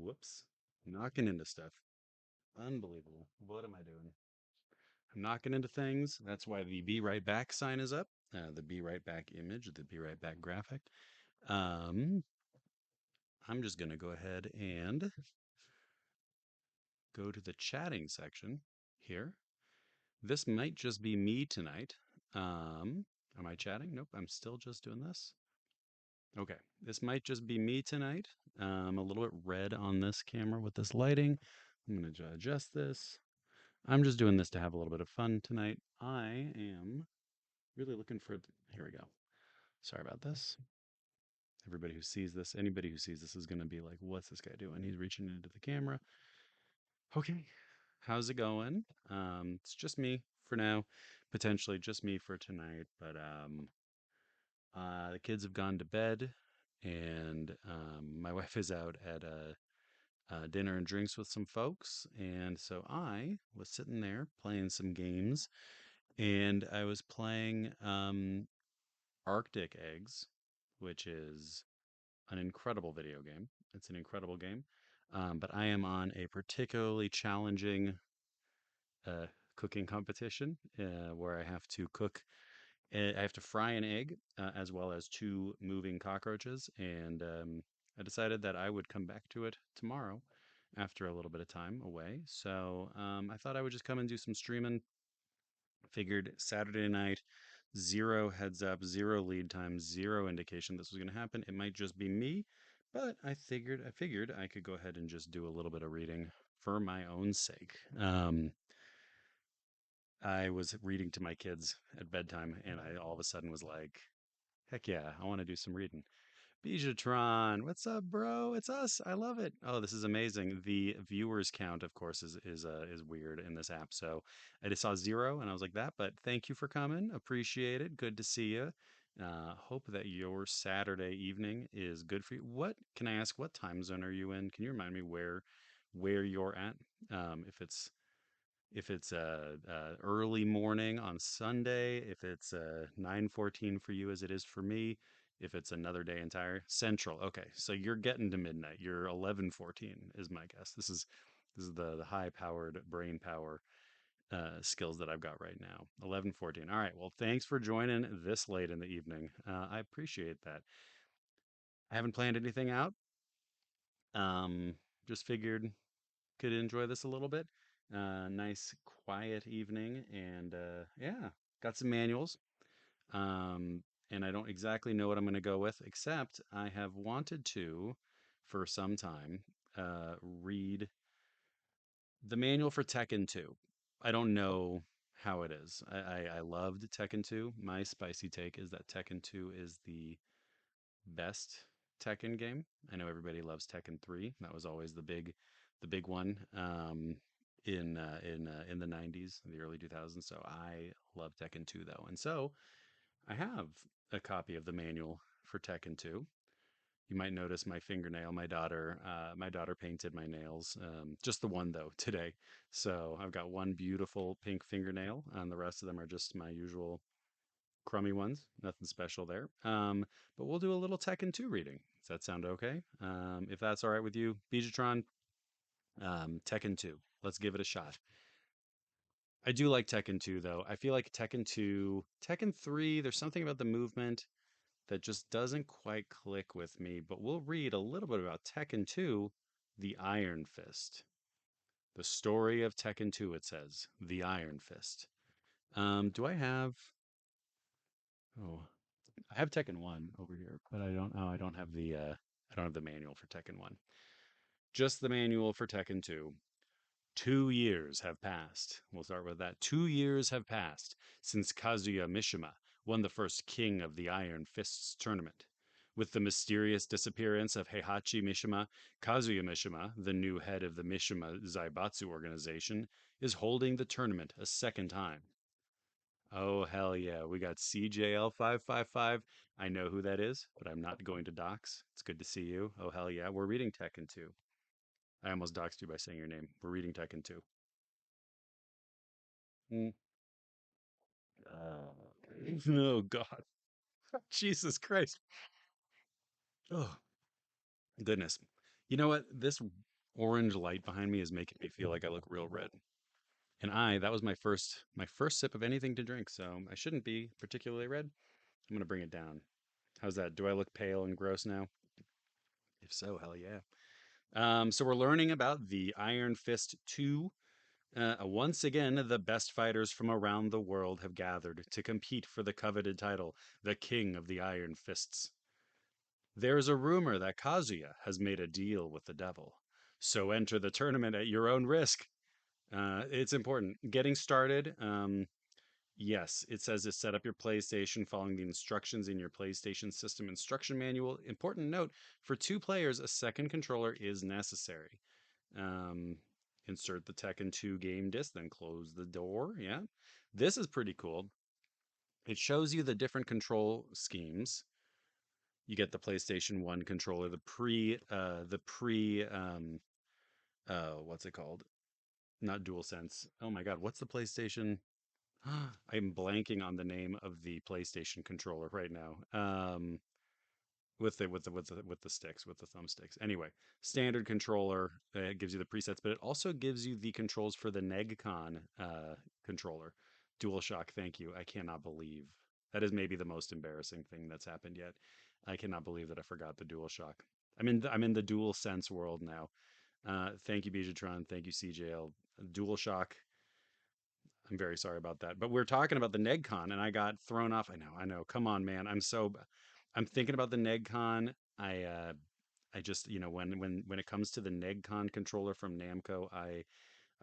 Whoops. Knocking into stuff. Unbelievable. What am I doing? I'm knocking into things. That's why the Be Right Back sign is up. The Be Right Back image, the Be Right Back graphic. Um, I'm just going to go ahead and go to the chatting section here. This might just be me tonight. Am I chatting? Nope, I'm still just doing this. Okay, this might just be me tonight. A little bit red on this camera with this lighting. I'm going to adjust this. I'm just doing this to have a little bit of fun tonight. I am really looking for. Here we go. Sorry about this. Everybody who sees this, anybody who sees this is going to be like, what's this guy doing? He's reaching into the camera. Okay. How's it going? It's just me for now, potentially just me for tonight. But the kids have gone to bed, and my wife is out at dinner and drinks with some folks. And so I was sitting there playing some games, and I was playing Arctic Eggs, which is an incredible video game. It's an incredible game. But I am on a particularly challenging uh, cooking competition where I have to cook. I have to fry an egg as well as two moving cockroaches, and I decided that I would come back to it tomorrow after a little bit of time away. So I thought I would just come and do some streaming. Figured Saturday night, zero heads up, zero lead time, zero indication this was going to happen. It might just be me, but I figured I could go ahead and just do a little bit of reading for my own sake. I was reading to my kids at bedtime, and I all of a sudden was like, "Heck yeah, I want to do some reading." Bijatron, what's up, bro? It's us. I love it. Oh, this is amazing. The viewers count, of course, is weird in this app. So I just saw zero, and I was like that. But thank you for coming. Appreciate it. Good to see you. Hope that your Saturday evening is good for you. What can I ask? What time zone are you in? Can you remind me where you're at? If it's early morning on Sunday, if it's 9:14 for you as it is for me, if it's another day entire central. Okay, so you're getting to midnight. You're 11:14 is my guess. This is the high powered brain power skills that I've got right now. 11:14. All right. Well, thanks for joining this late in the evening. I appreciate that. I haven't planned anything out. Um, just figured could enjoy this a little bit. Nice, quiet evening, and yeah, got some manuals. Um, and I don't exactly know what I'm going to go with, except I have wanted to, for some time, read the manual for Tekken 2. I don't know how it is. I loved Tekken 2. My spicy take is that Tekken 2 is the best Tekken game. I know everybody loves Tekken 3. That was always the big one in the 90s, the early 2000s. So I love Tekken 2 though. And so I have a copy of the manual for Tekken 2. You might notice my fingernail. My daughter painted my nails. Just the one though today. So I've got one beautiful pink fingernail, and the rest of them are just my usual crummy ones. Nothing special there. But we'll do a little Tekken 2 reading. Does that sound okay? If that's all right with you, Bijatron, Tekken 2. Let's give it a shot. I do like Tekken 2, though. I feel like Tekken 2, Tekken 3, there's something about the movement that just doesn't quite click with me. But we'll read a little bit about Tekken 2, The Iron Fist. The story of Tekken 2, it says. The Iron Fist. Do I have. Oh, I have Tekken 1 over here, but I don't know. I don't have the manual for Tekken 1. Just the manual for Tekken 2. 2 years have passed. We'll start with that. 2 years have passed since Kazuya Mishima won the first King of the Iron Fists tournament. With the mysterious disappearance of Heihachi Mishima, Kazuya Mishima, the new head of the Mishima Zaibatsu organization, is holding the tournament a second time. Oh, hell yeah. We got CJL 555. I know who that is, but I'm not going to dox. It's good to see you. Oh, hell yeah. We're reading Tekken 2. I almost doxed you by saying your name. We're reading Tekken 2. Mm. Oh, God. Jesus Christ. Oh, goodness. You know what? This. orange light behind me is making me feel like I look real red. And that was my first sip of anything to drink, so I shouldn't be particularly red. I'm gonna bring it down. How's that? Do I look pale and gross now? If so, hell yeah. So we're learning about the Iron Fist 2. Once again, the best fighters from around the world have gathered to compete for the coveted title, the King of the Iron Fists. There's a rumor that Kazuya has made a deal with the devil. So enter the tournament at your own risk. It's important. Getting started. Yes, it says to set up your PlayStation following the instructions in your PlayStation System instruction manual. Important note, for two players, a second controller is necessary. Um, insert the Tekken 2 game disc, then close the door. Yeah. This is pretty cool. It shows you the different control schemes. You get the PlayStation 1 controller, what's it called? Not DualSense. Oh my God, what's the PlayStation? I'm blanking on the name of the PlayStation controller right now. With the sticks, with the thumbsticks. Anyway, standard controller, it gives you the presets, but it also gives you the controls for the NegCon controller. DualShock, thank you. I cannot believe that is maybe the most embarrassing thing that's happened yet. I cannot believe that I forgot the DualShock. I'm in the Dual Sense world now. Thank you, Bijatron. Thank you, CJL. DualShock. I'm very sorry about that. But we're talking about the NegCon, and I got thrown off. I know. Come on, man. I'm thinking about the NegCon. I just, when it comes to the NegCon controller from Namco, I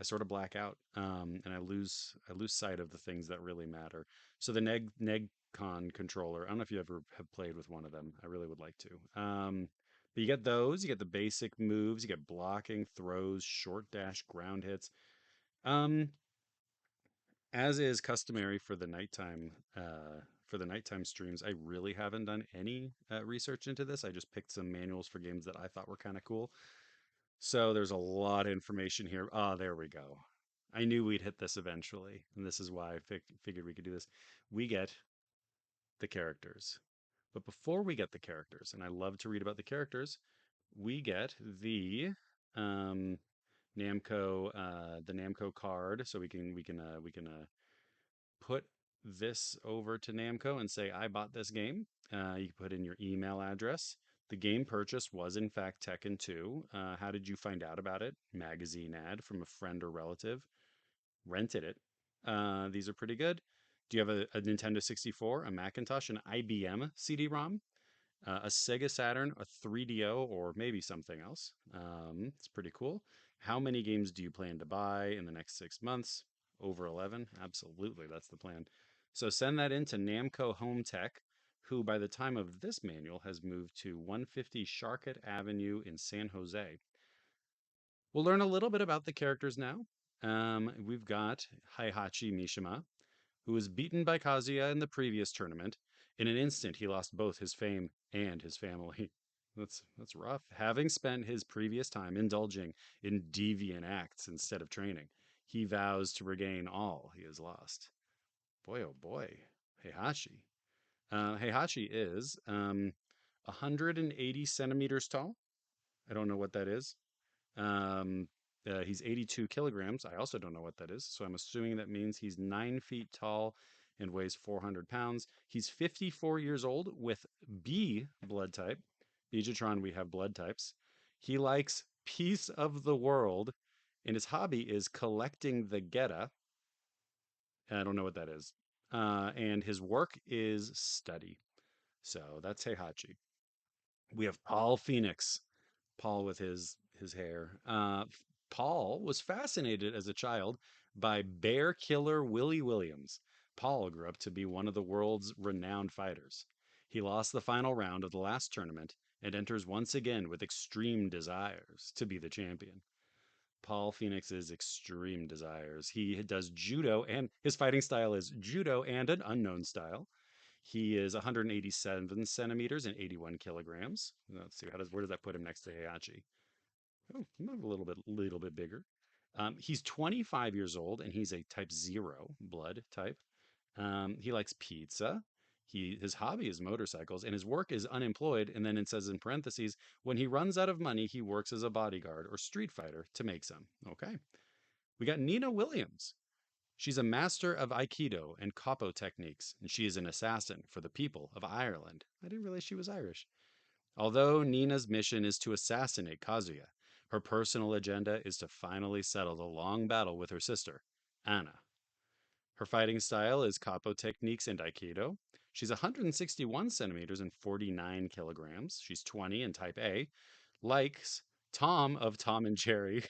sort of black out, and I lose sight of the things that really matter. So the NegCon controller. I don't know if you ever have played with one of them. I really would like to. But you get those. You get the basic moves. You get blocking, throws, short dash, ground hits. Um, as is customary for the nighttime streams, I really haven't done any research into this. I just picked some manuals for games that I thought were kind of cool. So there's a lot of information here. Ah, there we go. I knew we'd hit this eventually, and this is why I figured we could do this. We get the characters. But before we get the characters, and I love to read about the characters, we get um, the Namco card, so we can put this over to Namco and say, I bought this game. You can put in your email address. The game purchase was, in fact, Tekken 2. How did you find out about it? Magazine ad from a friend or relative. Rented it. These are pretty good. Do you have a Nintendo 64, a Macintosh, an IBM CD-ROM, a Sega Saturn, a 3DO, or maybe something else? It's pretty cool. How many games do you plan to buy in the next 6 months? Over 11? Absolutely, that's the plan. So send that in to Namco Home Tech, who by the time of this manual has moved to 150 Charlotte Avenue in San Jose. We'll learn a little bit about the characters now. We've got Heihachi Mishima, who was beaten by Kazuya in the previous tournament. In an instant, he lost both his fame and his family. That's rough. Having spent his previous time indulging in deviant acts instead of training, he vows to regain all he has lost. Boy, oh boy, Heihachi. Heihachi is 180 centimeters tall. I don't know what that is. Um, he's 82 kilograms. I also don't know what that is. So I'm assuming that means he's 9 feet tall and weighs 400 pounds. He's 54 years old with B blood type. Bijatron, we have blood types. He likes peace of the world, and his hobby is collecting the Geta. I don't know what that is. And his work is study. So that's Heihachi. We have Paul Phoenix. Paul with his hair. Paul was fascinated as a child by bear killer Willie Williams. Paul grew up to be one of the world's renowned fighters. He lost the final round of the last tournament and enters once again with extreme desires to be the champion. Paul Phoenix's extreme desires. He does judo, and his fighting style is judo and an unknown style. He is 187 centimeters and 81 kilograms. Let's see, where does that put him next to Heihachi? Oh, a little bit bigger. He's 25 years old and he's a type 0 blood type. He likes pizza. His hobby is motorcycles and his work is unemployed. And then it says in parentheses, when he runs out of money, he works as a bodyguard or street fighter to make some. Okay. We got Nina Williams. She's a master of Aikido and Koppo techniques, and she is an assassin for the people of Ireland. I didn't realize she was Irish. Although Nina's mission is to assassinate Kazuya, her personal agenda is to finally settle the long battle with her sister, Anna. Her fighting style is Kappo techniques and Aikido. She's 161 centimeters and 49 kilograms. She's 20 and type A. Likes Tom of Tom and Jerry.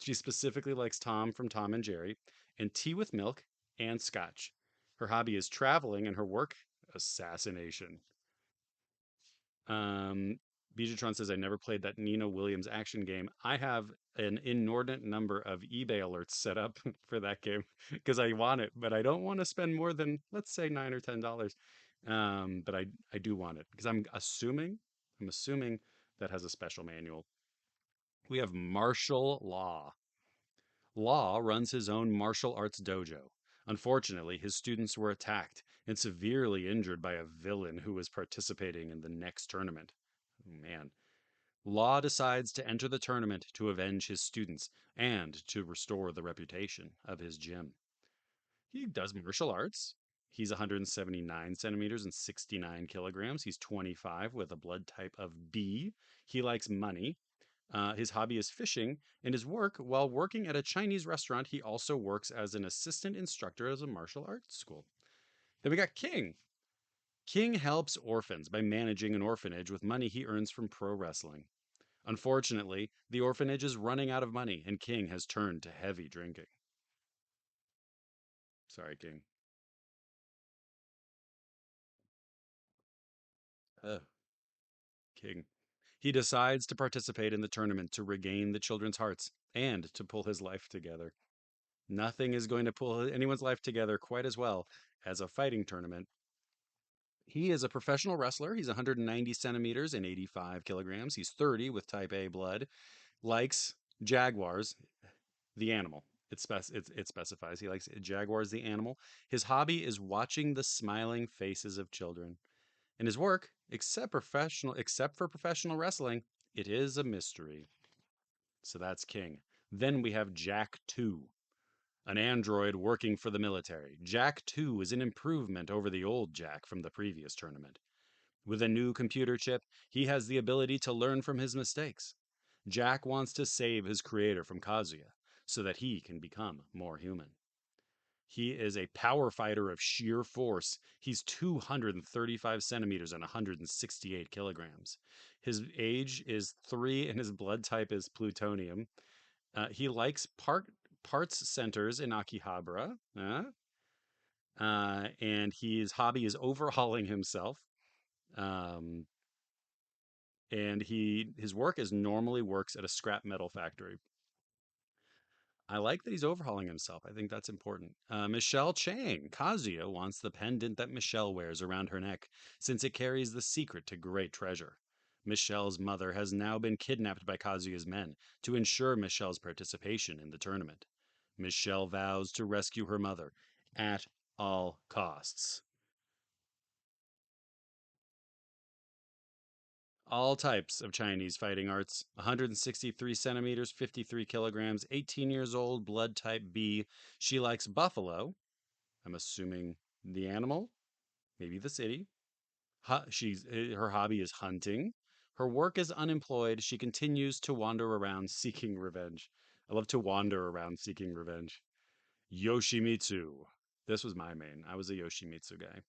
She specifically likes Tom from Tom and Jerry, and tea with milk and scotch. Her hobby is traveling and her work, assassination. Um, Bijatron says, I never played that Nina Williams action game. I have an inordinate number of eBay alerts set up for that game because I want it, but I don't want to spend more than, let's say, $9 or $10. But I do want it because I'm assuming that has a special manual. We have martial law. Law runs his own martial arts dojo. Unfortunately, his students were attacked and severely injured by a villain who was participating in the next tournament. Oh, man. Law decides to enter the tournament to avenge his students and to restore the reputation of his gym. He does martial arts. He's 179 centimeters and 69 kilograms. He's 25 with a blood type of B. He likes money. His hobby is fishing, and his work, while working at a Chinese restaurant, he also works as an assistant instructor at a martial arts school. Then we got King. King helps orphans by managing an orphanage with money he earns from pro wrestling. Unfortunately, the orphanage is running out of money, and King has turned to heavy drinking. Sorry, King. Ugh. King. He decides to participate in the tournament to regain the children's hearts and to pull his life together. Nothing is going to pull anyone's life together quite as well as a fighting tournament. He is a professional wrestler. He's 190 centimeters and 85 kilograms. He's 30 with type A blood. Likes jaguars, the animal. It specifies he likes jaguars, the animal. His hobby is watching the smiling faces of children. And his work, except for professional wrestling, it is a mystery. So that's King. Then we have Jack 2, an android working for the military. Jack 2 is an improvement over the old Jack from the previous tournament. With a new computer chip, he has the ability to learn from his mistakes. Jack wants to save his creator from Kazuya so that he can become more human. He is a power fighter of sheer force. He's 235 centimeters and 168 kilograms. His age is 3 and his blood type is plutonium. He likes parts centers in Akihabara. And his hobby is overhauling himself. Um, and his work is normally works at a scrap metal factory. I like that he's overhauling himself. I think that's important. Michelle Chang. Kazuya wants the pendant that Michelle wears around her neck, since it carries the secret to great treasure. Michelle's mother has now been kidnapped by Kazuya's men to ensure Michelle's participation in the tournament. Michelle vows to rescue her mother at all costs. All types of Chinese fighting arts. 163 centimeters, 53 kilograms, 18 years old, blood type B. She likes buffalo. I'm assuming the animal, maybe the city. Her hobby is hunting. Her work is unemployed. She continues to wander around seeking revenge. I love to wander around seeking revenge. Yoshimitsu. This was my main. I was a Yoshimitsu guy.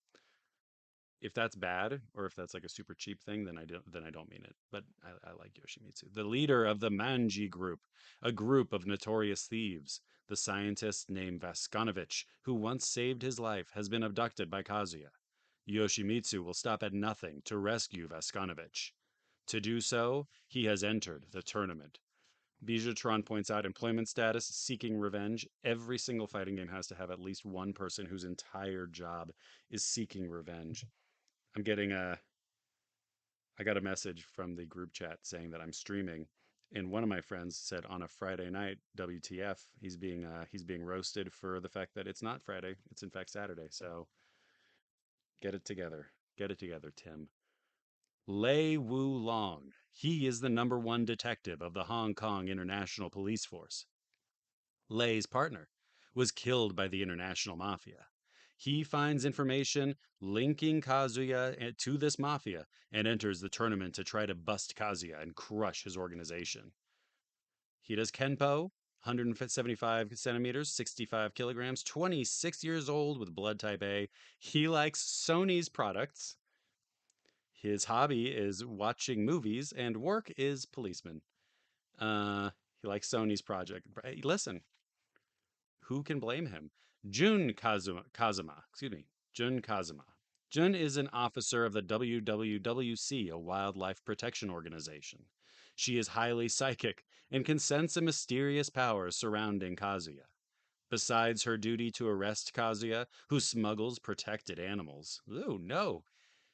If that's bad or if that's like a super cheap thing, then I don't mean it. But I like Yoshimitsu, the leader of the Manji group, a group of notorious thieves. The scientist named Vaskonovich, who once saved his life, has been abducted by Kazuya. Yoshimitsu will stop at nothing to rescue Vaskonovich. To do so, he has entered the tournament. Bijatron points out employment status, seeking revenge. Every single fighting game has to have at least one person whose entire job is seeking revenge. I'm getting a I got a message from the group chat saying that I'm streaming, and one of my friends said on a Friday night, WTF, he's being roasted for the fact that it's not Friday, it's in fact Saturday. So Get it together. Get it together, Tim. Lei Wu Long. He is the number one detective of the Hong Kong International Police Force. Lei's partner was killed by the international mafia. He finds information linking Kazuya to this mafia and enters the tournament to try to bust Kazuya and crush his organization. He does Kenpo, 175 centimeters, 65 kilograms, 26 years old with blood type A. He likes Sony's products. His hobby is watching movies, and work is policeman. Uh, he likes Sony's project. Listen, who can blame him? Excuse me, Jun Kazuma. Jun is an officer of the WWWC, a wildlife protection organization. She is highly psychic and can sense a mysterious power surrounding Kazuya. Besides her duty to arrest Kazuya, who smuggles protected animals. Oh no!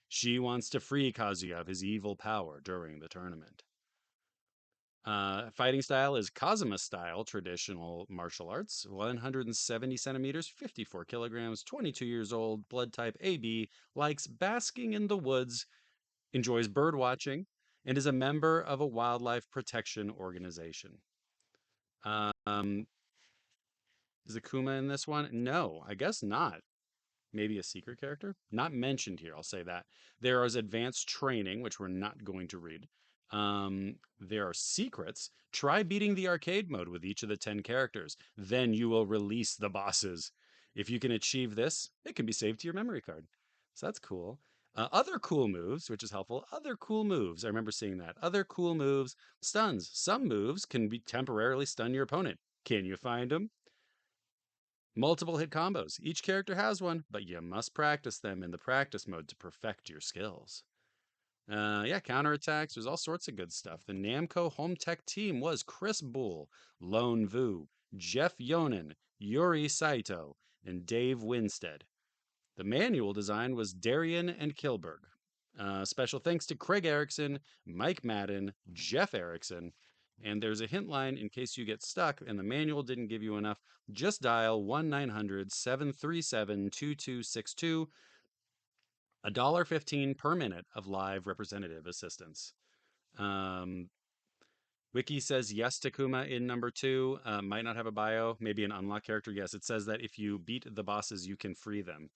She wants to free Kazuya of his evil power during the tournament. Fighting style is Kazuma style traditional martial arts, 170 centimeters, 54 kilograms, 22 years old, blood type AB, likes basking in the woods, enjoys bird watching, and is a member of a wildlife protection organization. Um, is Akuma in this one? No, I guess not. Maybe a secret character? Not mentioned here, I'll say that. There is advanced training, which we're not going to read. There are secrets. Try beating the arcade mode with each of the 10 characters. Then you will release the bosses. If you can achieve this, it can be saved to your memory card. So that's cool. Other cool moves, which is helpful. Other cool moves. I remember seeing that. Other cool moves. Stuns. Some moves can be temporarily stun your opponent. Can you find them? Multiple hit combos. Each character has one, but you must practice them in the practice mode to perfect your skills. Yeah, counterattacks. There's all sorts of good stuff. The Namco Home Tech team was Chris Bull, Lone Vu, Jeff Yonan, Yuri Saito, and Dave Winstead. The manual design was Darian and Kilberg. Special thanks to Craig Erickson, Mike Madden, Jeff Erickson. And there's a hint line in case you get stuck and the manual didn't give you enough. Just dial 1-900 737 2262. $1.15 per minute of live representative assistance. Um, Wiki says yes to Kuma in number two. Might not have a bio, maybe an unlock character. Yes, it says that if you beat the bosses, you can free them.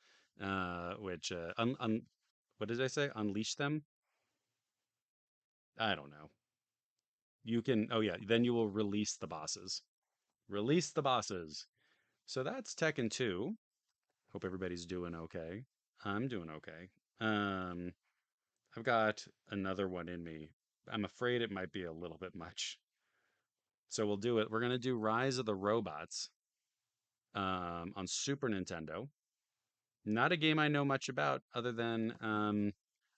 Which what did I say? Unleash them? I don't know. You can. Oh yeah, then you will release the bosses. Release the bosses. So that's Tekken 2. Hope everybody's doing okay. I'm doing okay. Um, I've got another one in me. I'm afraid it might be a little bit much. So we'll do it. We're gonna do Rise of the Robots on Super Nintendo. Not a game I know much about, other than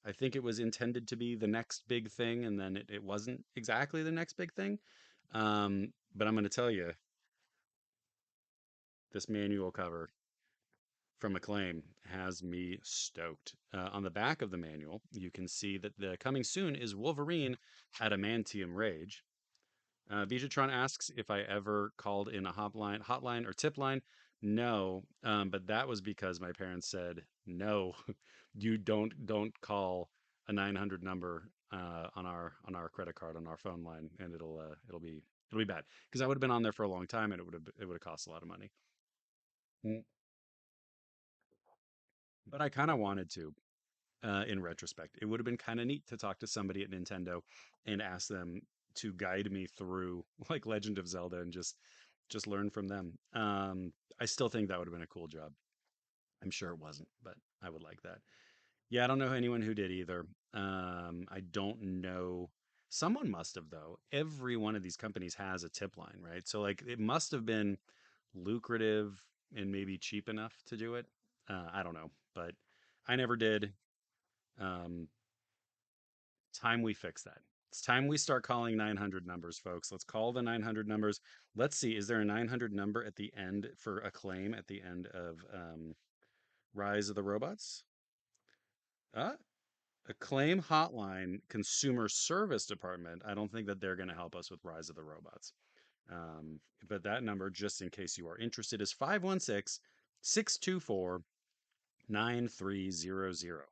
I think it was intended to be the next big thing, and then it wasn't exactly the next big thing. But I'm going to tell you, this manual cover from Acclaim has me stoked. On the back of the manual, you can see that the coming soon is Wolverine Adamantium Rage. Beatriatron asks if I ever called in a hotline or tip line. No, but that was because my parents said no, you don't call a 900 number on our credit card on our phone line, and it'll be bad because I would have been on there for a long time, and it would have cost a lot of money. Mm. But I kind of wanted to. In retrospect, it would have been kind of neat to talk to somebody at Nintendo and ask them to guide me through like Legend of Zelda and just learn from them. I still think that would have been a cool job. I'm sure it wasn't, but I would like that. Yeah, I don't know anyone who did either. I don't know. Someone must have though. Every one of these companies has a tip line, right? So like it must have been lucrative and maybe cheap enough to do it. I don't know, but I never did. Um, Time we fix that. It's time we start calling 900 numbers, folks. Let's call the 900 numbers. Let's see, is there a 900 number at the end for a claim at the end of Rise of the Robots? Uh, a claim hotline consumer service department. I don't think that they're going to help us with Rise of the Robots. But that number, just in case you are interested, is 516 624 9300.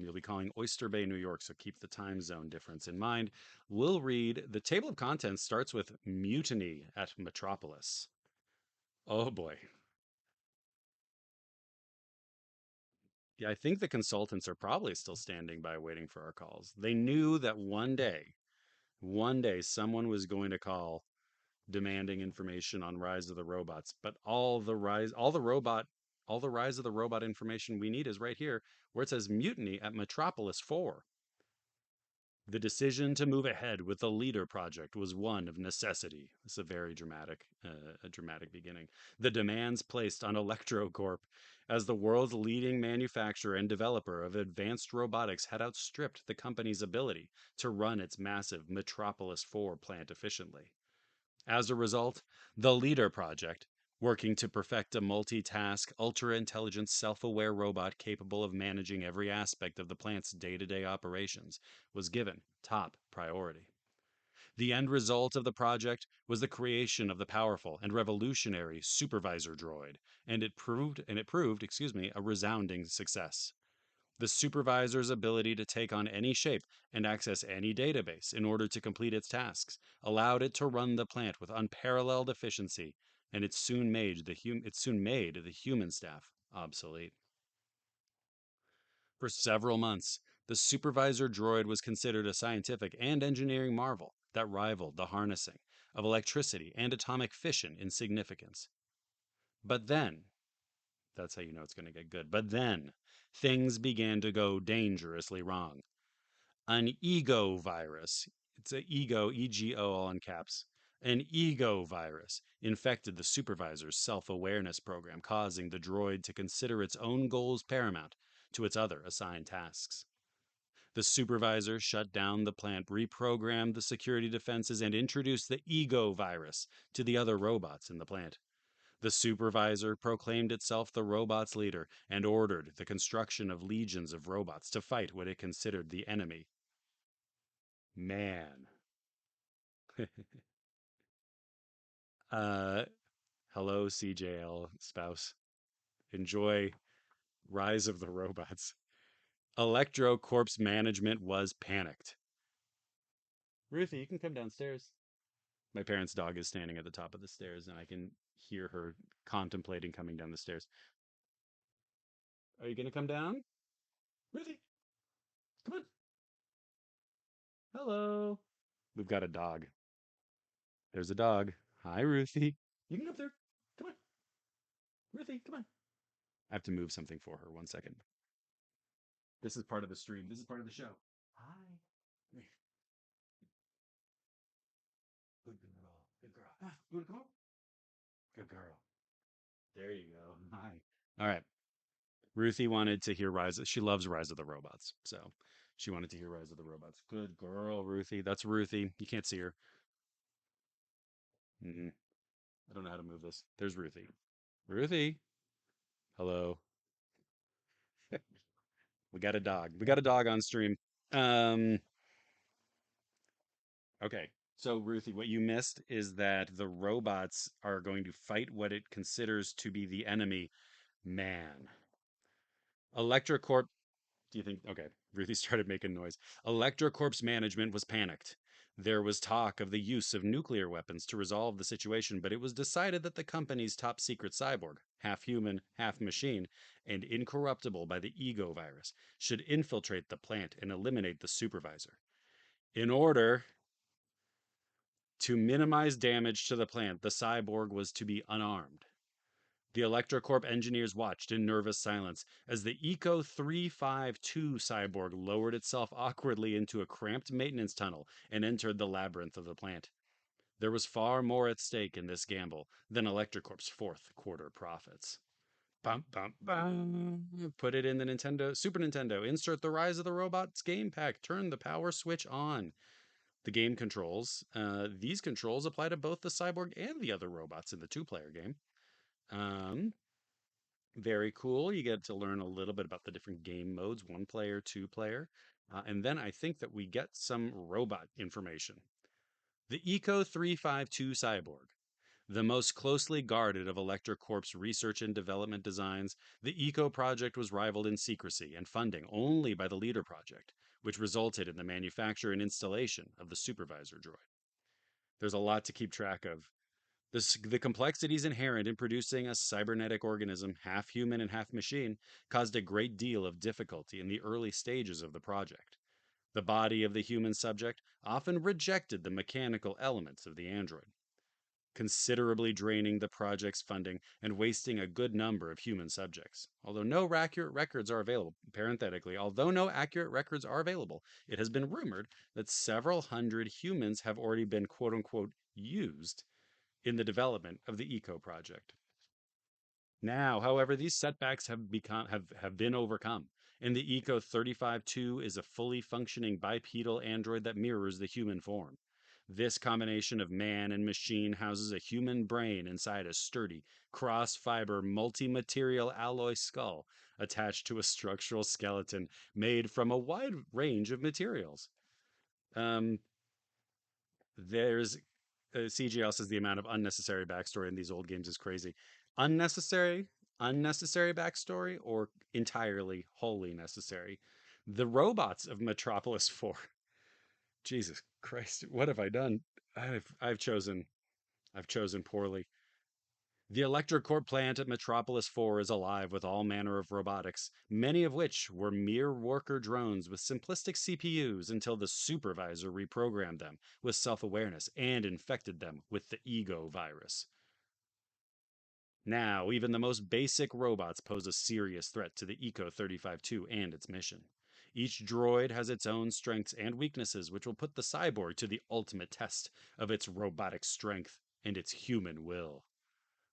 You'll be calling Oyster Bay, New York, so keep the time zone difference in mind. We'll read the table of contents starts with mutiny at Metropolis. Oh boy. Yeah, I think the consultants are probably still standing by waiting for our calls. They knew that one day someone was going to call demanding information on Rise of the Robots, but all the Rise of the Robot information we need is right here where it says mutiny at Metropolis 4. The decision to move ahead with the Leader project was one of necessity. It's a dramatic beginning. The demands placed on ElectroCorp as the world's leading manufacturer and developer of advanced robotics had outstripped the company's ability to run its massive Metropolis 4 plant efficiently. As a result, the Leader project, working to perfect a multitask, ultra intelligent, self aware robot capable of managing every aspect of the plant's day to day operations, was given top priority. The end result of the project was the creation of the powerful and revolutionary supervisor droid, and it proved, a resounding success. The supervisor's ability to take on any shape and access any database in order to complete its tasks allowed it to run the plant with unparalleled efficiency, and it soon made the human staff obsolete. For several months, the supervisor droid was considered a scientific and engineering marvel that rivaled the harnessing of electricity and atomic fission in significance. But then, that's how you know it's going to get good. But then, things began to go dangerously wrong. An ego virus. It's a ego, EGO, all in caps. An ego virus infected the supervisor's self awareness program, causing the droid to consider its own goals paramount to its other assigned tasks. The supervisor shut down the plant, reprogrammed the security defenses, and introduced the ego virus to the other robots in the plant. The supervisor proclaimed itself the robot's leader and ordered the construction of legions of robots to fight what it considered the enemy. Man. uh, Hello, CJL spouse. Enjoy Rise of the Robots. Electro Corp's management was panicked. Ruthie, you can come downstairs. My parents' dog is standing at the top of the stairs, and I can hear her contemplating coming down the stairs. Are you going to come down? Ruthie, come on. Hello. We've got a dog. There's a dog. Hi, Ruthie. You can come up there. Come on. Ruthie, come on. I have to move something for her. 1 second. This is part of the stream. This is part of the show. Hi. Good girl. Good girl. Ah, you want to come up? Good girl. There you go. Hi. All right. Ruthie wanted to hear Rise. She loves Rise of the Robots. So she wanted to hear Rise of the Robots. Good girl, Ruthie. That's Ruthie. You can't see her. Mm-mm. I don't know how to move this. There's Ruthie. Ruthie. Hello. We got a dog. We got a dog on stream. Um, okay. So, Ruthie, what you missed is that the robots are going to fight what it considers to be the enemy, man. ElectroCorp, do you think? Okay. Ruthie started making noise. ElectroCorp's management was panicked. There was talk of the use of nuclear weapons to resolve the situation, but it was decided that the company's top secret cyborg, half human, half machine, and incorruptible by the ego virus, should infiltrate the plant and eliminate the supervisor. In order to minimize damage to the plant, the cyborg was to be unarmed. The ElectroCorp engineers watched in nervous silence as the Eco 352 cyborg lowered itself awkwardly into a cramped maintenance tunnel and entered the labyrinth of the plant. There was far more at stake in this gamble than ElectroCorp's fourth quarter profits. Bum, bum, bum. Put it in the Super Nintendo. Insert the Rise of the Robots game pack. Turn the power switch on. The game controls. These controls apply to both the cyborg and the other robots in the two-player game. Um, Very cool. You get to learn a little bit about the different game modes, one player, two player. And then I think that we get some robot information. The Eco 352 Cyborg The most closely guarded of ElectroCorp's research and development designs, the ECO project was rivaled in secrecy and funding only by the Leader project, which resulted in the manufacture and installation of the supervisor droid. There's a lot to keep track of. The complexities inherent in producing a cybernetic organism, half human and half machine, caused a great deal of difficulty in the early stages of the project. The body of the human subject often rejected the mechanical elements of the android, considerably draining the project's funding and wasting a good number of human subjects. Although no accurate records are available, parenthetically, although no accurate records are available, it has been rumored that several hundred humans have already been quote unquote used in the development of the Eco project. Now, however, these setbacks have been overcome, and the Eco 35-2 is a fully functioning bipedal android that mirrors the human form. This combination of man and machine houses a human brain inside a sturdy, cross fiber, multi material alloy skull attached to a structural skeleton made from a wide range of materials. Um, there's CGL says the amount of unnecessary backstory in these old games is crazy. Unnecessary, unnecessary backstory, or entirely wholly necessary. The robots of Metropolis 4. Jesus Christ, what have I done? I've chosen poorly. The ElectroCorp plant at Metropolis 4 is alive with all manner of robotics, many of which were mere worker drones with simplistic CPUs until the supervisor reprogrammed them with self awareness and infected them with the ego virus. Now, even the most basic robots pose a serious threat to the Eco 35-2 and its mission. Each droid has its own strengths and weaknesses, which will put the cyborg to the ultimate test of its robotic strength and its human will.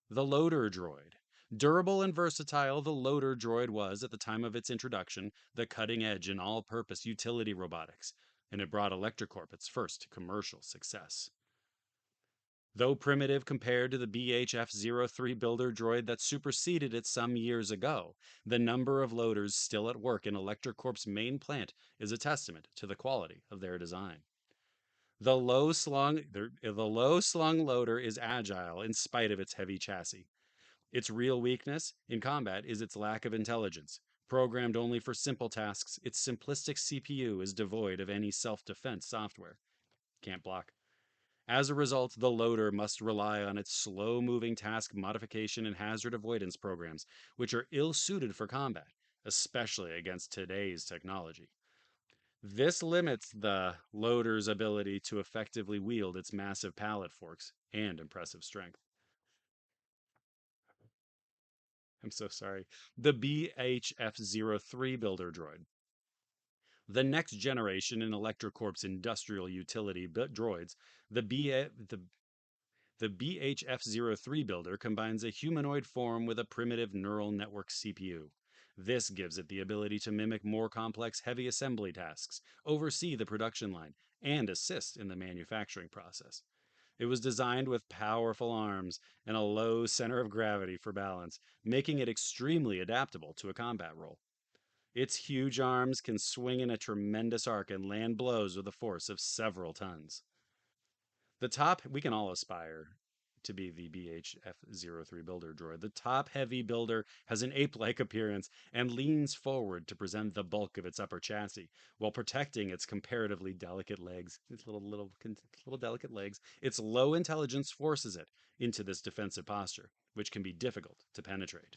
The Loader Droid. Durable and versatile, the Loader Droid was, at the time of its introduction, the cutting edge in all purpose utility robotics, and it brought ElectroCorp its first commercial success. Though primitive compared to the BHF-03 builder droid that superseded it some years ago, the number of loaders still at work in ElectroCorp's main plant is a testament to the quality of their design. The low slung loader is agile in spite of its heavy chassis. Its real weakness in combat is its lack of intelligence. Programmed only for simple tasks, its simplistic CPU is devoid of any self defense software. Can't block. As a result, the loader must rely on its slow moving task modification and hazard avoidance programs, which are ill suited for combat, especially against today's technology. This limits the loader's ability to effectively wield its massive pallet forks and impressive strength. I'm so sorry. The BHF-03 builder droid. The next generation in ElectroCorp's industrial utility droids, the, B- the BHF-03 builder combines a humanoid form with a primitive neural network CPU. This gives it the ability to mimic more complex heavy assembly tasks, oversee the production line, and assist in the manufacturing process. It was designed with powerful arms and a low center of gravity for balance, making it extremely adaptable to a combat role. Its huge arms can swing in a tremendous arc and land blows with a force of several tons. The top, we can all aspire to be the BHF-03 builder droid. The top heavy builder has an ape like appearance and leans forward to present the bulk of its upper chassis while protecting its comparatively delicate legs. Its little delicate legs. Its low intelligence forces it into this defensive posture, which can be difficult to penetrate.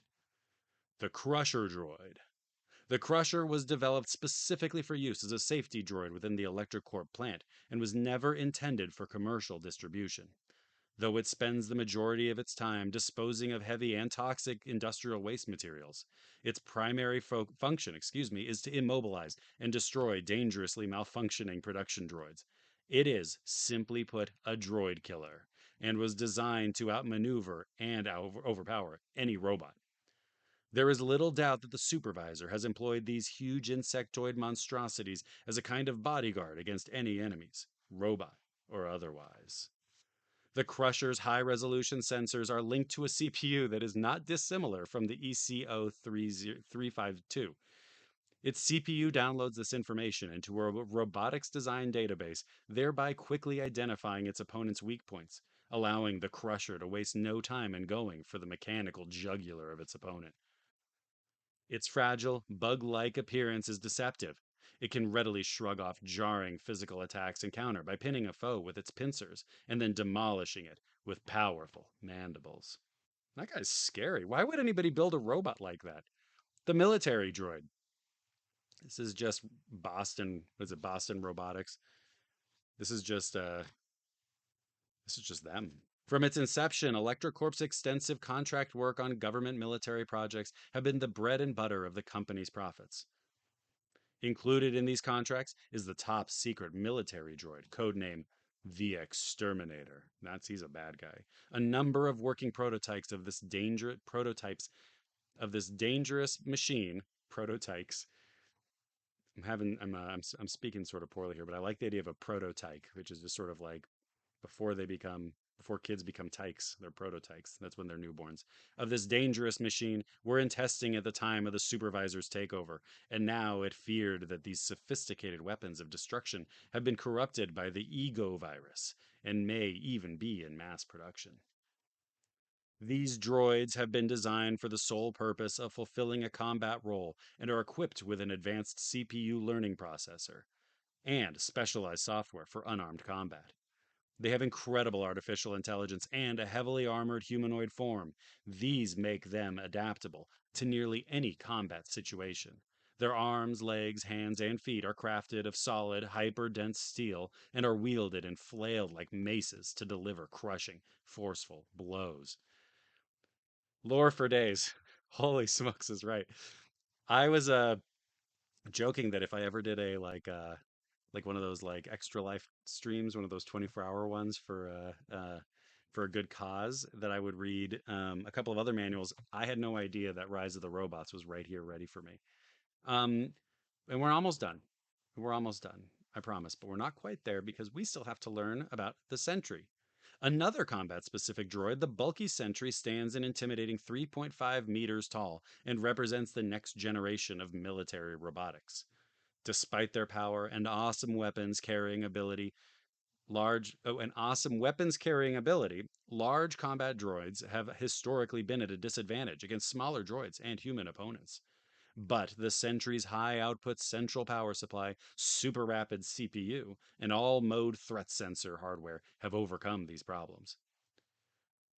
The Crusher droid. The Crusher was developed specifically for use as a safety droid within the ElectroCorp plant and was never intended for commercial distribution. Though it spends the majority of its time disposing of heavy and toxic industrial waste materials, its primary function, is to immobilize and destroy dangerously malfunctioning production droids. It is, simply put, a droid killer and was designed to outmaneuver and overpower any robot. There is little doubt that the supervisor has employed these huge insectoid monstrosities as a kind of bodyguard against any enemies, robot or otherwise. The Crusher's high resolution sensors are linked to a CPU that is not dissimilar from the ECO 352. Its CPU downloads this information into a robotics design database, thereby quickly identifying its opponent's weak points. allowing the Crusher to waste no time in going for the mechanical jugular of its opponent. Its fragile, bug like appearance is deceptive. It can readily shrug off jarring physical attacks and counter by pinning a foe with its pincers and then demolishing it with powerful mandibles. That guy's scary. Why would anybody build a robot like that? The military droid. This is just Boston. Was it Boston Robotics? This is just this is just them. From its inception, ElectroCorp's extensive contract work on government military projects have been the bread and butter of the company's profits. Included in these contracts is the top secret military droid, codename the Exterminator. He's a bad guy. A number of working prototypes of this dangerous machine, prototypes. I'm speaking sort of poorly here, but I like the idea of a prototype, which is just sort of like before they become before kids become tykes, they're prototypes. That's when they're newborns. Of this dangerous machine were in testing at the time of the supervisor's takeover, and now it feared that these sophisticated weapons of destruction have been corrupted by the ego virus and may even be in mass production. These droids have been designed for the sole purpose of fulfilling a combat role and are equipped with an advanced CPU learning processor and specialized software for unarmed combat. They have incredible artificial intelligence and a heavily armored humanoid form. These make them adaptable to nearly any combat situation. Their arms, legs, hands, and feet are crafted of solid, hyper dense steel and are wielded and flailed like maces to deliver crushing, forceful blows. Lore for days. Holy smokes is right. I was joking that if I ever did a like one of those like extra life streams, one of those 24-hour ones for a good cause, that I would read a couple of other manuals. I had no idea that Rise of the Robots was right here ready for me. Um, and we're almost done. We're almost done. I promise, but we're not quite there because we still have to learn about the Sentry. Another combat specific droid, the bulky Sentry stands an intimidating 3.5 meters tall and represents the next generation of military robotics. Despite their power and awesome weapons carrying ability, large combat droids have historically been at a disadvantage against smaller droids and human opponents. But the Sentry's high output central power supply, super rapid CPU, and all mode threat sensor hardware have overcome these problems.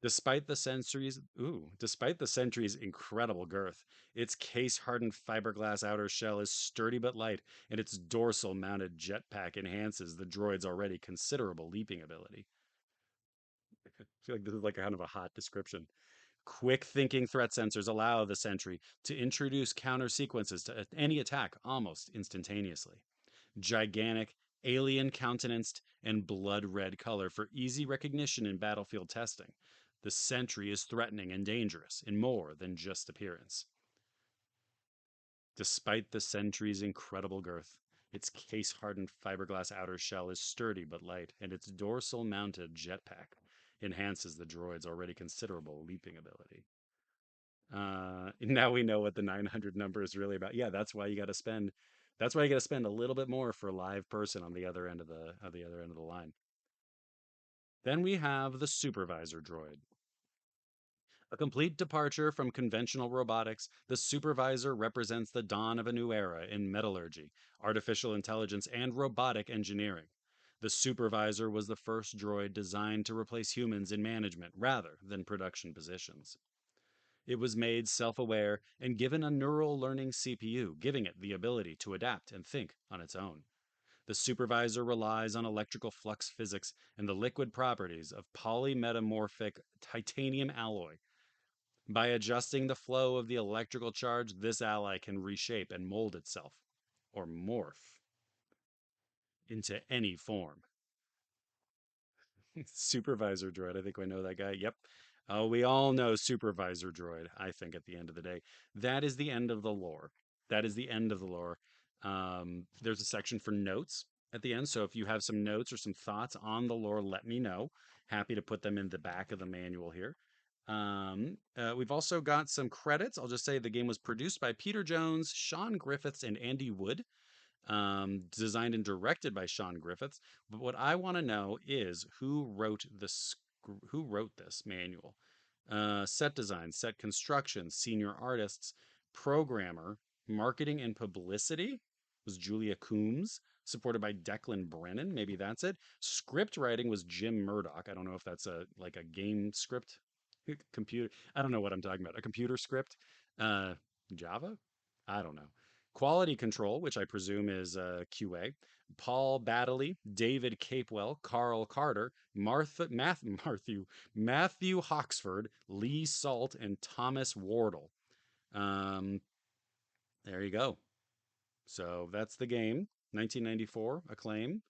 Despite the Sentry's incredible girth, its case-hardened fiberglass outer shell is sturdy but light, and its dorsal-mounted jetpack enhances the droid's already considerable leaping ability. I feel like this is like kind of a hot description. Quick thinking threat sensors allow the Sentry to introduce counter sequences to any attack almost instantaneously. Gigantic, alien countenanced, and blood red color for easy recognition in battlefield testing. The Sentry is threatening and dangerous in more than just appearance. Despite the Sentry's incredible girth, its case hardened fiberglass outer shell is sturdy but light, and its dorsal mounted jetpack enhances the droid's already considerable leaping ability. Now we know what the 900 number is really about. Yeah, that's why you got to spend a little bit more for a live person on the other end of the other end of the line. Then we have the supervisor droid. A complete departure from conventional robotics, the supervisor represents the dawn of a new era in metallurgy, artificial intelligence, and robotic engineering. The supervisor was the first droid designed to replace humans in management rather than production positions. It was made self aware and given a neural learning CPU, giving it the ability to adapt and think on its own. The supervisor relies on electrical flux physics and the liquid properties of polymetamorphic titanium alloy. By adjusting the flow of the electrical charge, this alloy can reshape and mold itself, or morph, into any form. Supervisor droid. I think I know that guy. Yep. Oh, we all know Supervisor droid, I think, at the end of the day. That is the end of the lore. That is the end of the lore. There's a section for notes at the end. So if you have some notes or some thoughts on the lore, let me know. Happy to put them in the back of the manual here. We've also got some credits. I'll just say the game was produced by Peter Jones, Sean Griffiths, and Andy Wood, designed and directed by Sean Griffiths. But what I want to know is who wrote the who wrote this manual? Set design, set construction, senior artists, programmer, marketing and publicity was Julia Coombs, supported by Declan Brennan. Maybe that's it. Script writing was Jim Murdoch. I don't know if that's a like a game script, computer. I don't know what I'm talking about. A computer script, uh, Java. I don't know. Quality control, which I presume is QA. Paul Baddeley, David Capewell, Carl Carter, Matthew Hawksford, Lee Salt, and Thomas Wardle. Um, there you go. So that's the game. 1994, Acclaim.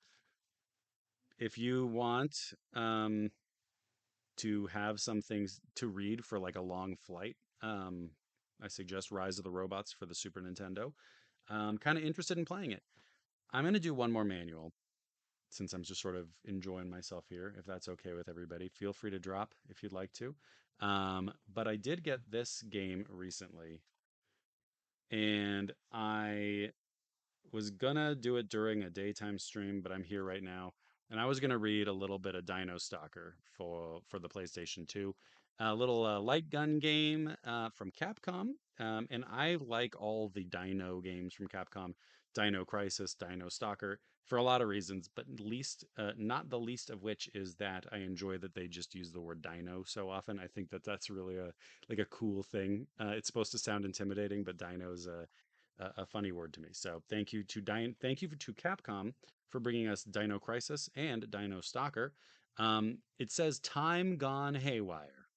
If you want to have some things to read for like a long flight, I suggest Rise of the Robots for the Super Nintendo. I'm kind of interested in playing it. I'm going to do one more manual since I'm just sort of enjoying myself here. If that's okay with everybody, feel free to drop if you'd like to. But I did get this game recently, and I was gonna do it during a daytime stream, but I'm here right now, and I was gonna read a little bit of Dino Stalker for the PlayStation 2, a little light gun game from Capcom, and I like all the Dino games from Capcom, Dino Crisis, Dino Stalker, for a lot of reasons, but not the least of which is that I enjoy that they just use the word Dino so often. I think that that's really a like a cool thing. It's supposed to sound intimidating, but Dino's a funny word to me. So thank you to Capcom for bringing us Dino Crisis and Dino Stalker. It says time gone haywire.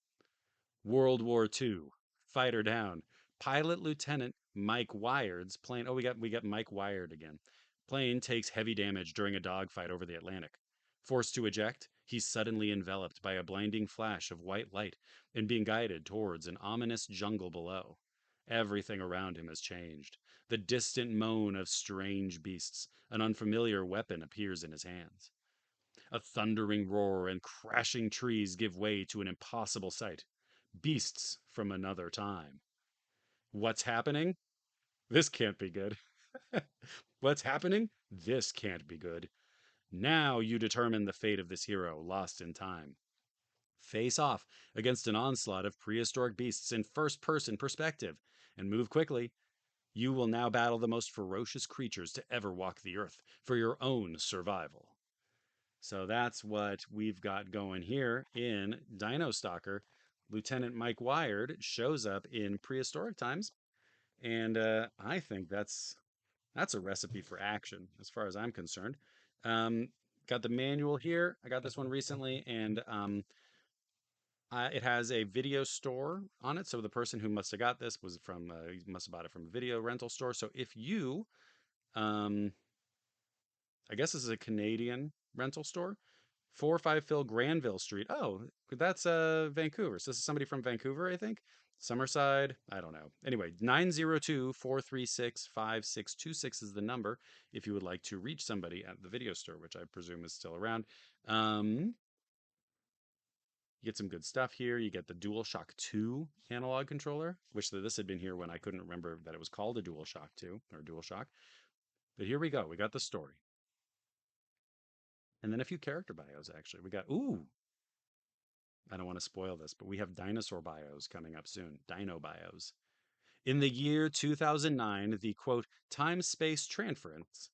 World War II, fighter down. Pilot Lieutenant Mike Wired's plane. Oh, we got Mike Wired again. Plane takes heavy damage during a dogfight over the Atlantic. Forced to eject, he's suddenly enveloped by a blinding flash of white light and being guided towards an ominous jungle below. Everything around him has changed. The distant moan of strange beasts, an unfamiliar weapon appears in his hands. A thundering roar and crashing trees give way to an impossible sight. Beasts from another time. What's happening? This can't be good. What's happening? This can't be good. Now you determine the fate of this hero lost in time. Face off against an onslaught of prehistoric beasts in first person perspective and move quickly. You will now battle the most ferocious creatures to ever walk the earth for your own survival. So that's what we've got going here in Dino Stalker. Lieutenant Mike Wired shows up in prehistoric times, and I think that's a recipe for action, as far as I'm concerned. Um, got the manual here. I got this one recently, and it has a video store on it. So the person who must have got this was from he must have bought it from a video rental store. So if you um, I guess this is a Canadian rental store. 4 5 Phil Granville Street. Oh, that's Vancouver. So this is somebody from Vancouver, I think. Summerside. I don't know. Anyway, 902-436-5626 is the number if you would like to reach somebody at the video store, which I presume is still around. Um, you get some good stuff here. You get the DualShock 2 analog controller. Wish that this had been here when I couldn't remember that it was called a DualShock 2 or DualShock. But here we go. We got the story. And then a few character bios, actually. We got, ooh, I don't want to spoil this, but we have dinosaur bios coming up soon. Dino bios. In the year 2009, the quote, time space transference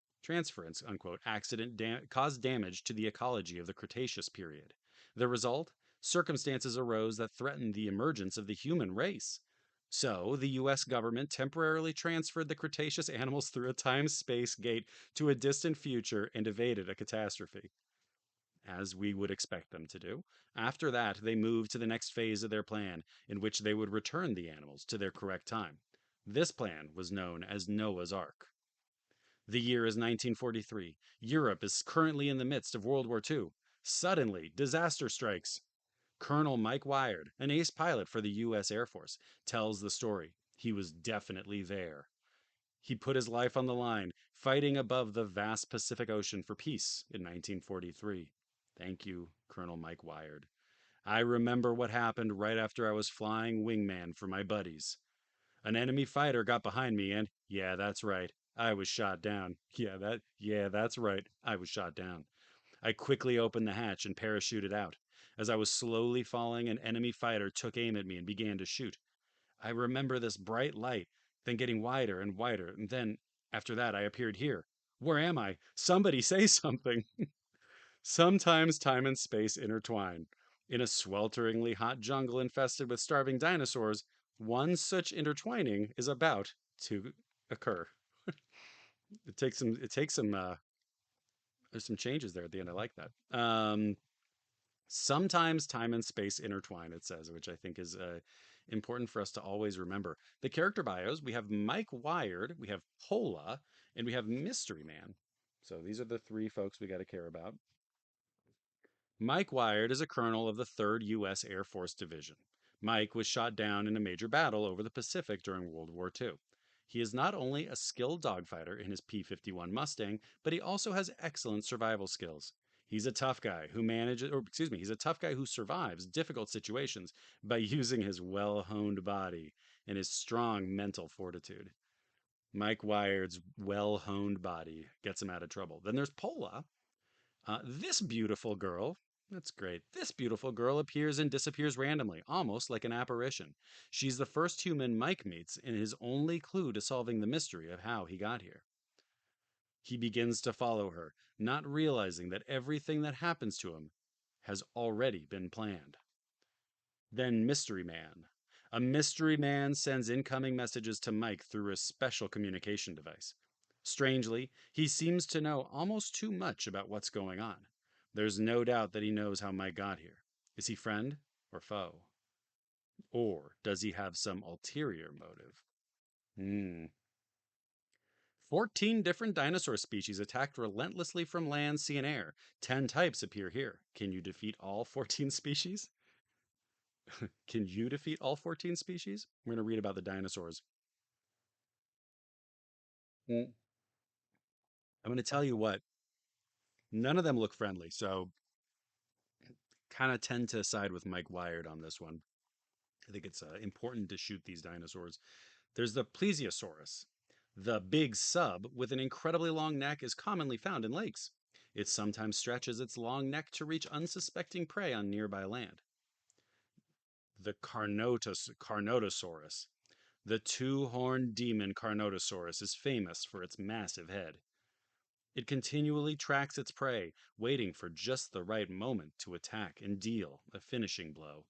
unquote, accident caused damage to the ecology of the Cretaceous period. The result? Circumstances arose that threatened the emergence of the human race. So, the US government temporarily transferred the Cretaceous animals through a time space gate to a distant future and evaded a catastrophe as we would expect them to do. After that, they moved to the next phase of their plan, in which they would return the animals to their correct time. This plan was known as Noah's Ark. The year is 1943. Europe is currently in the midst of World War II. Suddenly, disaster strikes. Colonel Mike Wired, an ace pilot for the U.S. Air Force, tells the story. He was definitely there. He put his life on the line, fighting above the vast Pacific Ocean for peace in 1943. Thank you, Colonel Mike Wired. I remember what happened right after I was flying wingman for my buddies. An enemy fighter got behind me and, yeah, that's right, I was shot down. Yeah, that's right, I was shot down. I quickly opened the hatch and parachuted out. As I was slowly falling, an enemy fighter took aim at me and began to shoot. I remember this bright light, then getting wider and wider, and then, after that, I appeared here. Where am I? Somebody say something. Sometimes time and space intertwine. In a swelteringly hot jungle infested with starving dinosaurs, one such intertwining is about to occur. There's some changes there at the end. I like that. Sometimes time and space intertwine, it says, which I think is important for us to always remember. The character bios, we have Mike Wired, we have Pola, and we have Mystery Man. So these are the three folks we got to care about. Mike Wired is a colonel of the 3rd U.S. Air Force Division. Mike was shot down in a major battle over the Pacific during World War II. He is not only a skilled dogfighter in his P 51 Mustang, but he also has excellent survival skills. He's a tough guy who manages, or excuse me, he's a tough guy who survives difficult situations by using his well honed body and his strong mental fortitude. Mike Wired's well honed body gets him out of trouble. Then there's Pola, this beautiful girl, that's great. This beautiful girl appears and disappears randomly, almost like an apparition. She's the first human Mike meets and his only clue to solving the mystery of how he got here. He begins to follow her, not realizing that everything that happens to him has already been planned. Then Mystery Man. A mystery man sends incoming messages to Mike through a special communication device. Strangely, he seems to know almost too much about what's going on. There's no doubt that he knows how Mike got here. Is he friend or foe? Or does he have some ulterior motive? Hmm. 14 different dinosaur species attacked relentlessly from land, sea, and air. 10 types appear here. Can you defeat all 14 species? Can you defeat all 14 species? We're going to read about the dinosaurs. Mm. I'm going to tell you what, none of them look friendly. So, kind of tend to side with Mike Wired on this one. I think it's important to shoot these dinosaurs. There's the plesiosaurus. The big sub with an incredibly long neck is commonly found in lakes. It sometimes stretches its long neck to reach unsuspecting prey on nearby land. The Carnotosaurus. The two-horned demon Carnotosaurus is famous for its massive head. It continually tracks its prey, waiting for just the right moment to attack and deal a finishing blow.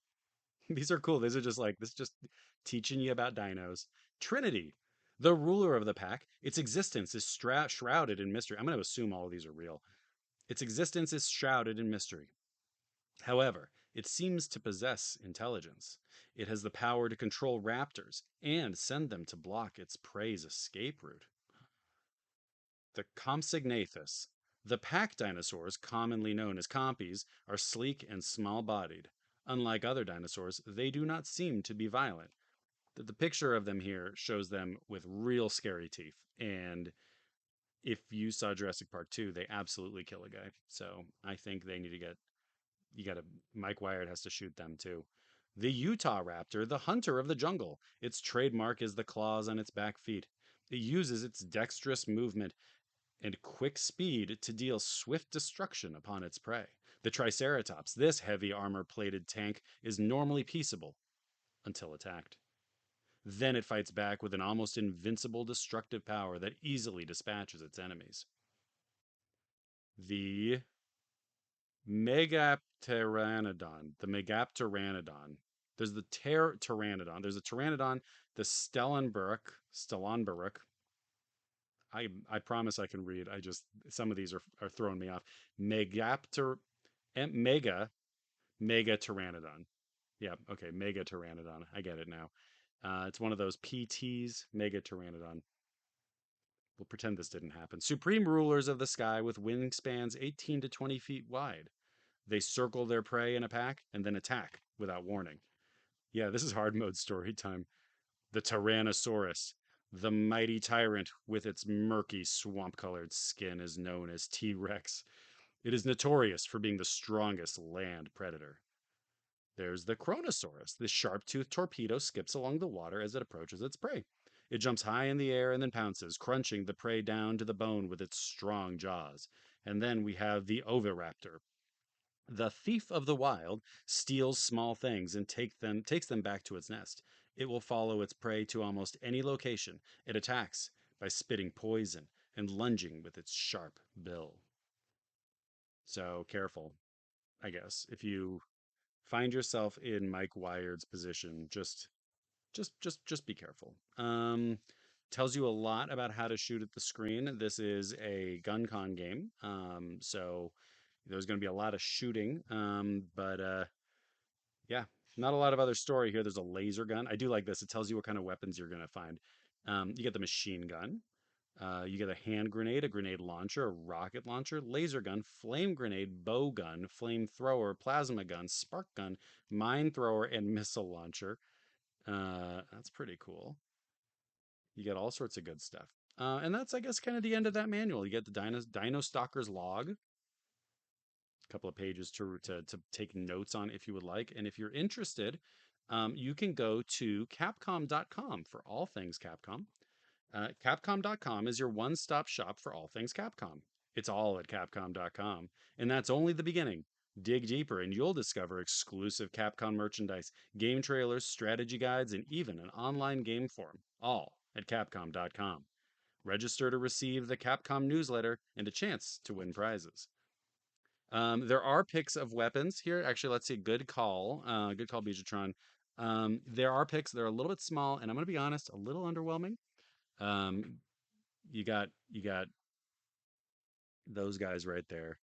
These are cool. These are just like, this is just teaching you about dinos. Trinity, the ruler of the pack, its existence is shrouded in mystery. I'm going to assume all of these are real. Its existence is shrouded in mystery. However, it seems to possess intelligence. It has the power to control raptors and send them to block its prey's escape route. The Compsognathus. The pack dinosaurs, commonly known as compies, are sleek and small bodied. Unlike other dinosaurs, they do not seem to be violent. The picture of them here shows them with real scary teeth. And if you saw Jurassic Park 2, they absolutely kill a guy. So I think they need to get, you got to, Mike Wired has to shoot them too. The Utah raptor, the hunter of the jungle. Its trademark is the claws on its back feet. It uses its dexterous movement and quick speed to deal swift destruction upon its prey. The Triceratops, this heavy armor plated tank, is normally peaceable until attacked. Then it fights back with an almost invincible destructive power that easily dispatches its enemies. The Megapteranodon. The Megapteranodon. There's the Pteranodon. There's a Pteranodon, the Stellenboruch. I promise I can read. I just some of these are throwing me off. Megapter Mega Mega Pteranodon. Yeah, okay, Mega Pteranodon. I get it now. It's one of those PTs, Mega Pteranodon. We'll pretend this didn't happen. Supreme rulers of the sky with wingspans 18 to 20 feet wide. They circle their prey in a pack and then attack without warning. Yeah, this is hard mode story time. The Tyrannosaurus. The mighty tyrant with its murky, swamp colored skin is known as T Rex. It is notorious for being the strongest land predator. There's the Chronosaurus. This sharp toothed torpedo skips along the water as it approaches its prey. It jumps high in the air and then pounces, crunching the prey down to the bone with its strong jaws. And then we have the Oviraptor. The thief of the wild steals small things and takes them back to its nest. It will follow its prey to almost any location. It attacks by spitting poison and lunging with its sharp bill. So careful, I guess. If you find yourself in Mike Wired's position, just be careful. Tells you a lot about how to shoot at the screen. This is a gun con game, so there's going to be a lot of shooting. But yeah, not a lot of other story here. There's a laser gun. I do like this. It tells you what kind of weapons you're going to find. You get the machine gun. You get a hand grenade, a grenade launcher, a rocket launcher, laser gun, flame grenade, bow gun, flamethrower, plasma gun, spark gun, mine thrower, and missile launcher. That's pretty cool. You get all sorts of good stuff. And that's, I guess, kind of the end of that manual. You get the Dino Stalker's log, a couple of pages to take notes on if you would like. And if you're interested, you can go to capcom.com for all things Capcom. Capcom.com is your one stop shop for all things Capcom. It's all at capcom.com. And that's only the beginning. Dig deeper and you'll discover exclusive Capcom merchandise, game trailers, strategy guides, and even an online game forum, all at capcom.com. Register to receive the Capcom newsletter and a chance to win prizes. There are pics of weapons here. Actually, let's see. Good call. Good call, Beijatron. There are pics. They're a little bit small, and I'm going to be honest, a little underwhelming. Um, you got those guys right there,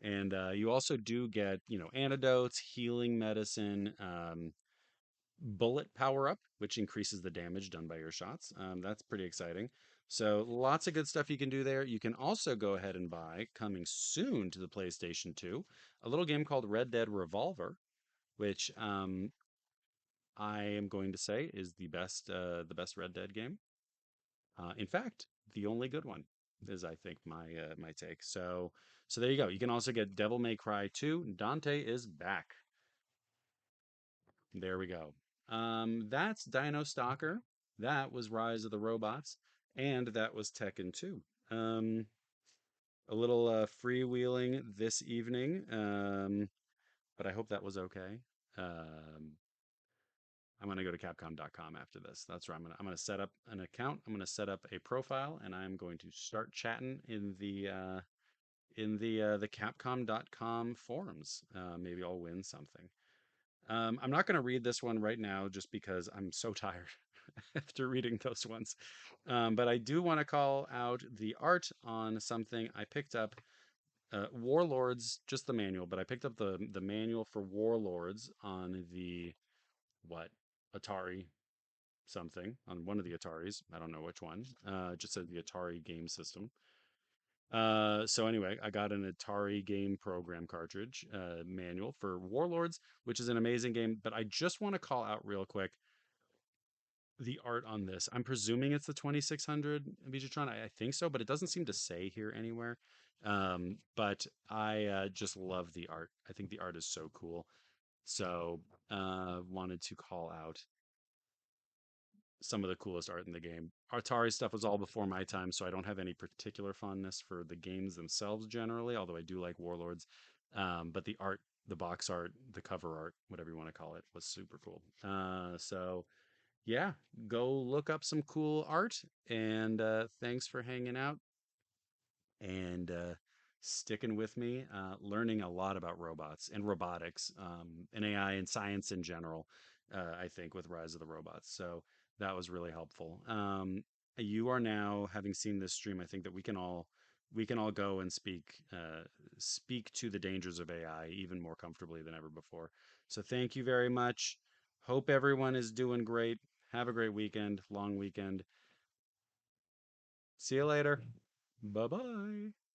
and you also do get antidotes, healing medicine, bullet power up, which increases the damage done by your shots. That's pretty exciting. So lots of good stuff you can do there. You can also go ahead and buy, coming soon to the PlayStation 2, a little game called Red Dead Revolver, which I am going to say is the best Red Dead game. In fact, the only good one is, I think, my take. So there you go. You can also get Devil May Cry 2. Dante is back. There we go. That's Dino Stalker. That was Rise of the Robots, and that was Tekken 2. Um, a little freewheeling this evening, but I hope that was okay. Um, I'm gonna go to Capcom.com after this. That's where I'm gonna set up an account. I'm gonna set up a profile, and I'm going to start chatting in the Capcom.com forums. Maybe I'll win something. I'm not going to read this one right now just because I'm so tired after reading those ones. But I do want to call out the art on something I picked up. Warlords, just the manual, but I picked up the manual for Warlords on the what Atari something on one of the Ataris. I don't know which one. It just said the Atari game system. So anyway, I got an Atari game program cartridge manual for Warlords, which is an amazing game. But I just want to call out real quick the art on this. I'm presuming it's the 2600 Vijatron. I think so, but it doesn't seem to say here anywhere. But I just love the art. I think the art is so cool. So wanted to call out some of the coolest art in the game. Atari stuff was all before my time, so I don't have any particular fondness for the games themselves generally, although I do like Warlords. But the art, the box art, the cover art, whatever you want to call it, was super cool. So yeah, go look up some cool art, and thanks for hanging out and sticking with me, learning a lot about robots and robotics and AI and science in general. I think with Rise of the Robots, so that was really helpful. You are now having seen this stream. I think that we can all go and speak to the dangers of AI even more comfortably than ever before. So thank you very much. Hope everyone is doing great. Have a great weekend, long weekend. See you later. Bye bye.